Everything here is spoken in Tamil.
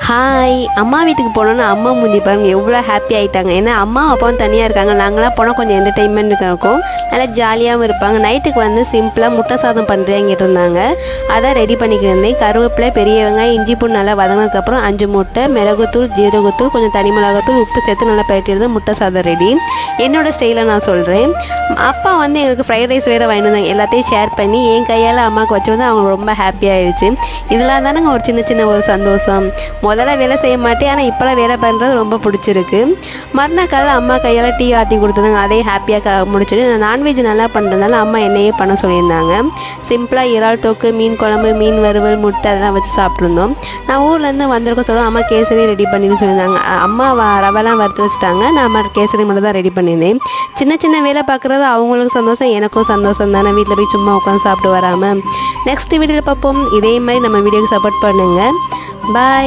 ஹாய், அம்மா வீட்டுக்கு போனோன்னா அம்மா மூஞ்சி பாருங்க எவ்வளோ ஹாப்பி ஆகிட்டாங்க. ஏன்னா அம்மா அப்பாவும் தனியாக இருக்காங்க, நாங்களாம் போனால் கொஞ்சம் என்டர்டெயின்மெண்ட் இருக்கும், நல்லா ஜாலியாகவும் இருப்பாங்க. நைட்டுக்கு வந்து சிம்பிளாக முட்டை சாதம் பண்ணுறேங்கிட்டு இருந்தாங்க. அதான் ரெடி பண்ணிக்கிருந்தேன். கருவேப்பிலை, பெரிய வெங்காயம், இஞ்சி பூண்டு நல்லா வதங்கினதுக்கப்புறம் 5 முட்டை, மிளகுத்தூள், ஜீரகத்தூள், கொஞ்சம் தனி மிளகாத்தூள், உப்பு சேர்த்து நல்லா பரட்டிடுறது முட்டை சாதம் ரெடி. என்னோடய ஸ்டைலை நான் சொல்கிறேன். அப்பா வந்து எங்களுக்கு ஃப்ரைட் ரைஸ் வேறு வாங்கிட்டு வந்தாங்க. எல்லாத்தையும் ஷேர் பண்ணி என் கையால் அம்மாவுக்கு வச்சு வந்து அவங்க ரொம்ப ஹாப்பியாகிடுச்சு. இதெல்லாம் தானேங்க ஒரு சின்ன சின்ன ஒரு சந்தோஷம். முதல்ல வேலை செய்ய மாட்டேன், ஆனால் இப்போலாம் வேலை பண்ணுறது ரொம்ப பிடிச்சிருக்கு. மறுநாள் காலையில் அம்மா கையால் டீ ஆற்றி கொடுத்துருந்தாங்க. அதே ஹாப்பியாக முடிச்சுட்டு நான் நான்வெஜ் நல்லா பண்ணுறதுனால அம்மா என்னையே பண்ண சொல்லியிருந்தாங்க. சிம்பிளாக இறால் தொக்கு, மீன் குழம்பு, மீன் வறுவல், முட்டை அதெல்லாம் வச்சு சாப்பிட்ருந்தோம். நான் ஊர்லேருந்து வந்திருக்க சொல்ல அம்மா கேசரி ரெடி பண்ணின்னு சொல்லியிருந்தாங்க. அம்மா ரவெல்லாம் வறுத்து வச்சுட்டாங்க, நான் அம்மா கேசரி மட்டும் தான் ரெடி பண்ணியிருந்தேன். சின்ன சின்ன வேலை பார்க்குறது அவங்களுக்கு சந்தோஷம், எனக்கும் சந்தோஷம் தானே. வீட்டில் போய் சும்மா உட்காந்து சாப்பிட்டு வராமல். நெக்ஸ்ட் வீடியோவில் பார்ப்போம். இதே மாதிரி நம்ம வீடியோக்கு சப்போர்ட் பண்ணுங்கள். பாய்.